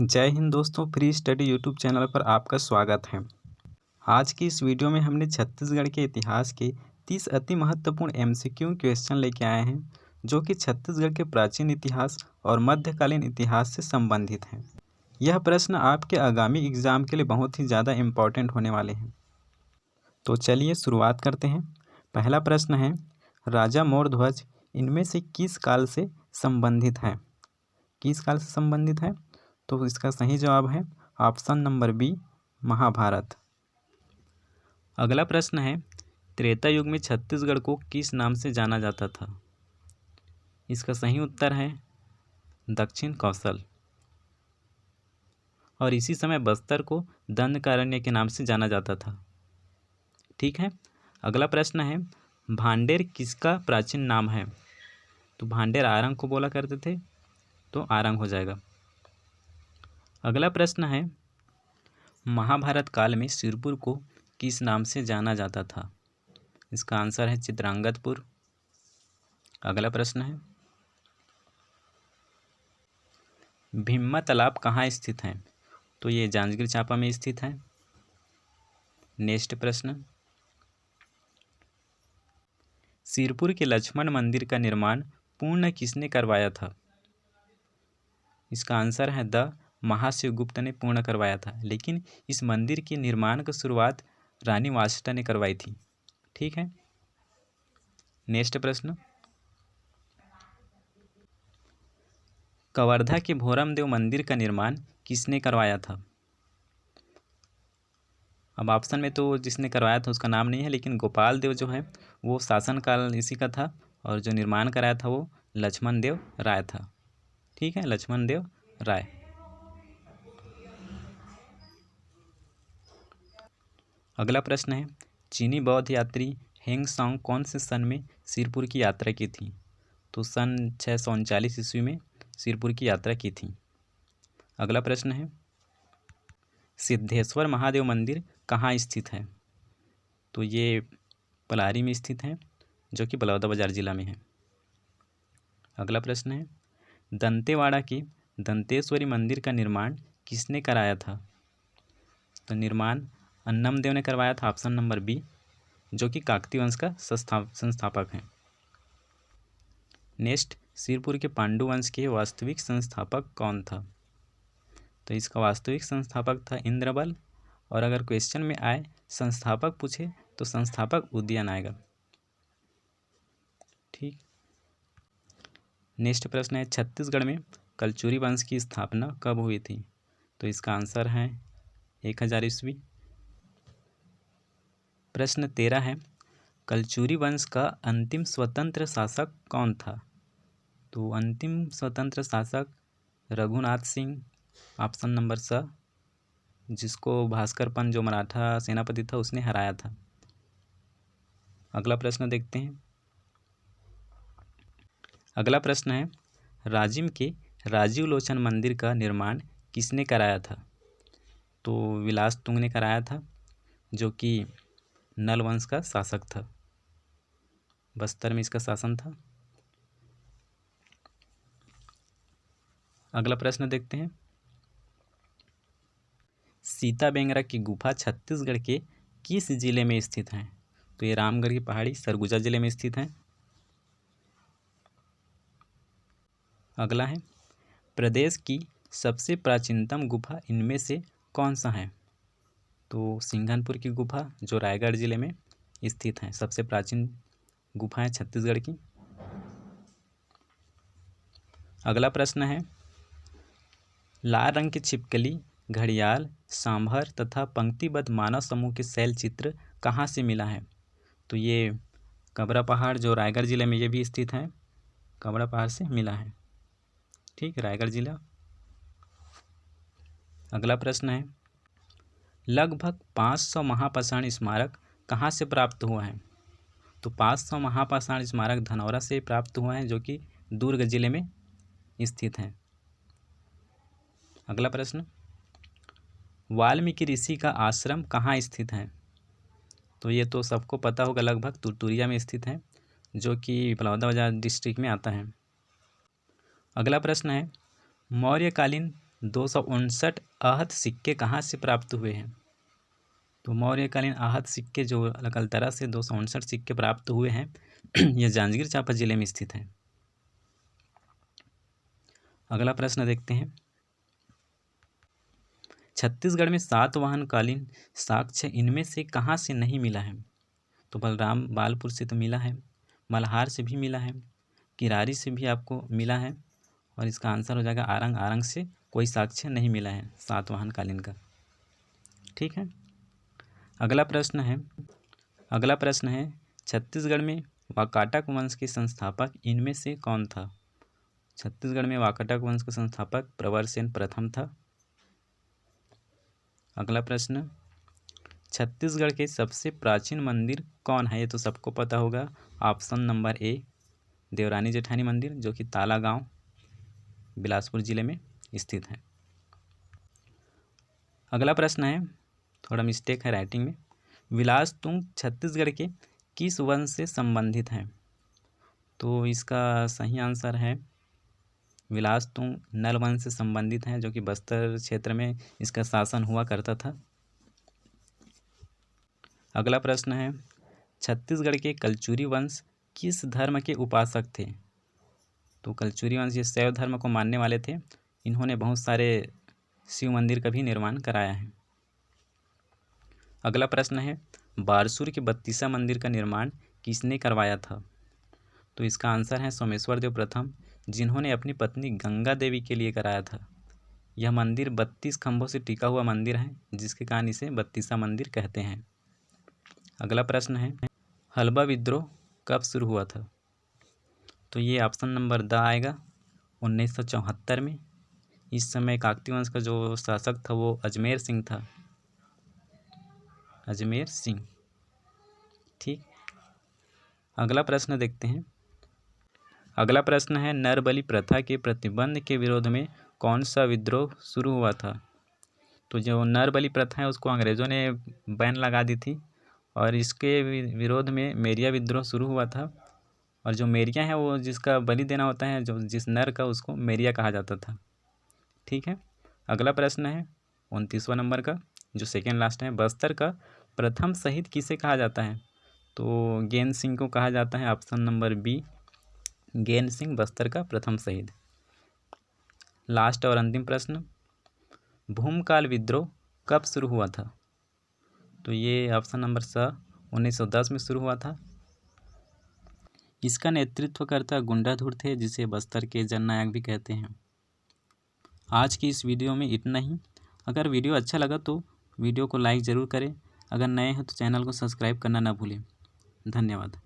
जय हिंद दोस्तों, free study YouTube channel पर आपका स्वागत है। आज की इस वीडियो में हमने छत्तीसगढ़ के इतिहास के 30 अति महत्वपूर्ण एमसीक्यू क्वेश्चन लेके आए हैं, जो कि छत्तीसगढ़ के प्राचीन इतिहास और मध्यकालीन इतिहास से संबंधित हैं। यह प्रश्न आपके आगामी एग्जाम के लिए बहुत ही ज़्यादा इम्पोर्टेंट होने वाले हैं। तो चलिए शुरुआत करते हैं। पहला प्रश्न है, राजा मोरध्वज इनमें से किस काल से संबंधित है? किस काल से संबंधित है? तो इसका सही जवाब है ऑप्शन नंबर बी, महाभारत। अगला प्रश्न है, त्रेता युग में छत्तीसगढ़ को किस नाम से जाना जाता था? इसका सही उत्तर है दक्षिण कौशल। और इसी समय बस्तर को दंडकारण्य के नाम से जाना जाता था। ठीक है। अगला प्रश्न है, भांडेर किसका प्राचीन नाम है? तो भांडेर आरंग को बोला करते थे, तो आरंग हो जाएगा। अगला प्रश्न है, महाभारत काल में सिरपुर को किस नाम से जाना जाता था? इसका आंसर है चित्रांगदपुर। अगला प्रश्न है, भीम्मा तालाब कहाँ स्थित है? तो ये जांजगीर चांपा में स्थित है। नेक्स्ट प्रश्न, सिरपुर के लक्ष्मण मंदिर का निर्माण पूर्ण किसने करवाया था? इसका आंसर है द महाशिवगुप्त ने पूर्ण करवाया था, लेकिन इस मंदिर के निर्माण की शुरुआत रानी वासिष्ठा ने करवाई थी। ठीक है। नेक्स्ट प्रश्न, कवर्धा के भोरमदेव मंदिर का निर्माण किसने करवाया था? अब ऑप्शन में तो जिसने करवाया था उसका नाम नहीं है, लेकिन गोपाल देव जो है वो शासनकाल इसी का था, और जो निर्माण कराया था वो लक्ष्मण देव राय था। ठीक है, लक्ष्मण देव राय। अगला प्रश्न है, चीनी बौद्ध यात्री हेंग सांग कौन से सन में सिरपुर की यात्रा की थी? तो सन 639 ईस्वी में सिरपुर की यात्रा की थी। अगला प्रश्न है, सिद्धेश्वर महादेव मंदिर कहाँ स्थित है? तो ये पलारी में स्थित है, जो कि बलौदाबाजार जिला में है। अगला प्रश्न है, दंतेवाड़ा के दंतेश्वरी मंदिर का निर्माण किसने कराया था? तो निर्माण अन्नमदेव ने करवाया था, ऑप्शन नंबर बी, जो कि काकतीय वंश का संस्थापक हैं। नेक्स्ट, सिरपुर के पांडु वंश के वास्तविक संस्थापक कौन था? तो इसका वास्तविक संस्थापक था इंद्रबल। और अगर क्वेश्चन में आए संस्थापक पूछे तो संस्थापक उदयन आएगा। ठीक। नेक्स्ट प्रश्न है, छत्तीसगढ़ में कलचुरी वंश की स्थापना कब हुई थी? तो इसका आंसर है 1000 ईस्वी। प्रश्न 13 है, कलचुरी वंश का अंतिम स्वतंत्र शासक कौन था? तो अंतिम स्वतंत्र शासक रघुनाथ सिंह, ऑप्शन नंबर स, जिसको भास्करपन जो मराठा सेनापति था उसने हराया था। अगला प्रश्न देखते हैं। अगला प्रश्न है, राजिम के राजीव लोचन मंदिर का निर्माण किसने कराया था? तो विलास तुंग ने कराया था, जो कि नल वंश का शासक था। बस्तर में इसका शासन था। अगला प्रश्न देखते हैं, सीता बेंगरा की गुफा छत्तीसगढ़ के किस जिले में स्थित है? तो ये रामगढ़ की पहाड़ी सरगुजा जिले में स्थित है। अगला है, प्रदेश की सबसे प्राचीनतम गुफा इनमें से कौन सा है? तो सिंघनपुर की गुफा जो रायगढ़ जिले में स्थित है, सबसे प्राचीन गुफा है छत्तीसगढ़ की। अगला प्रश्न है, लाल रंग की छिपकली, घड़ियाल, सांभर तथा पंक्तिबद्ध मानव समूह के शैल चित्र कहाँ से मिला है? तो ये कबरा पहाड़ जो रायगढ़ जिले में ये भी स्थित है, कबरा पहाड़ से मिला है। ठीक, रायगढ़ जिला। अगला प्रश्न है, लगभग 500 महापाषाण स्मारक कहाँ से प्राप्त हुआ है? तो 500 महापाषाण स्मारक धनौरा से प्राप्त हुआ है, जो कि दुर्ग जिले में स्थित है। अगला प्रश्न, वाल्मीकि ऋषि का आश्रम कहाँ स्थित है? तो ये तो सबको पता होगा, लगभग तुरतुरिया में स्थित है, जो कि बलौदाबाजार डिस्ट्रिक्ट में आता है। अगला प्रश्न है, मौर्यकालीन 259 आहत सिक्के कहाँ से प्राप्त हुए हैं? तो मौर्यकालीन आहत सिक्के जो अलकतरा से 259 सिक्के प्राप्त हुए हैं ये जांजगीर चांपा जिले में स्थित है। अगला प्रश्न देखते हैं। छत्तीसगढ़ में सातवाहनकालीन साक्ष्य इनमें से कहाँ से नहीं मिला है? तो बलराम बालपुर से तो मिला है, मल्हार से भी मिला है, किरारी से भी आपको मिला है, और इसका आंसर हो जाएगा आरंग। आरंग से कोई साक्ष्य नहीं मिला है सातवाहनकालीन का। ठीक है। अगला प्रश्न है छत्तीसगढ़ में वाकाटक वंश के संस्थापक इनमें से कौन था? छत्तीसगढ़ में वाकाटक वंश का संस्थापक प्रवरसेन प्रथम था। अगला प्रश्न, छत्तीसगढ़ के सबसे प्राचीन मंदिर कौन है? ये तो सबको पता होगा। Option number A Devrani Jethani मंदिर, जो कि ताला गांव बिलासपुर जिले में स्थित है। अगला प्रश्न है, थोड़ा मिस्टेक है राइटिंग में। विलासतुंग छत्तीसगढ़ के किस वंश से संबंधित हैं? तो इसका सही आंसर है विलासतुंग नल वंश से संबंधित हैं, जो कि बस्तर क्षेत्र में इसका शासन हुआ करता था। अगला प्रश्न है, छत्तीसगढ़ के कलचुरी वंश किस धर्म के उपासक थे? तो कलचुरी वंश ये शैव धर्म को मानने वाले थे। इन्होंने बहुत सारे शिव मंदिर का भी निर्माण कराया है। अगला प्रश्न है, बारसूर के बत्तीसा मंदिर का निर्माण किसने करवाया था? तो इसका आंसर है सोमेश्वर देव प्रथम, जिन्होंने अपनी पत्नी गंगा देवी के लिए कराया था। यह मंदिर 32 खंभों से टिका हुआ मंदिर है, जिसके कारण इसे बत्तीसा मंदिर कहते हैं। अगला प्रश्न है, हल्बा विद्रोह कब शुरू हुआ था? तो ये ऑप्शन नंबर द आएगा 1974 में। इस समय काकती वंश का जो शासक था वो अजमेर सिंह था, अजमेर सिंह। ठीक। अगला प्रश्न देखते हैं। अगला प्रश्न है, नरबलि प्रथा के प्रतिबंध के विरोध में कौन सा विद्रोह शुरू हुआ था? तो जो नरबलि प्रथा है उसको अंग्रेज़ों ने बैन लगा दी थी, और इसके विरोध में मेरिया विद्रोह शुरू हुआ था। और जो मेरिया है वो जिसका बलि देना होता है, जो जिस नर का, उसको मेरिया कहा जाता था। ठीक है। अगला प्रश्न है 29वां नंबर का, जो सेकेंड लास्ट है, बस्तर का प्रथम शहीद किसे कहा जाता है? तो गेंद सिंह को कहा जाता है। ऑप्शन नंबर बी गेंद सिंह बस्तर का प्रथम शहीद। लास्ट और अंतिम प्रश्न, भूमकाल विद्रोह कब शुरू हुआ था? तो ये ऑप्शन नंबर स 1910 में शुरू हुआ था। इसका नेतृत्वकर्ता गुंडाधुर थे, जिसे बस्तर के जननायक भी कहते हैं। आज की इस वीडियो में इतना ही। अगर वीडियो अच्छा लगा तो वीडियो को लाइक ज़रूर करें। अगर नए हैं तो चैनल को सब्सक्राइब करना ना भूलें। धन्यवाद।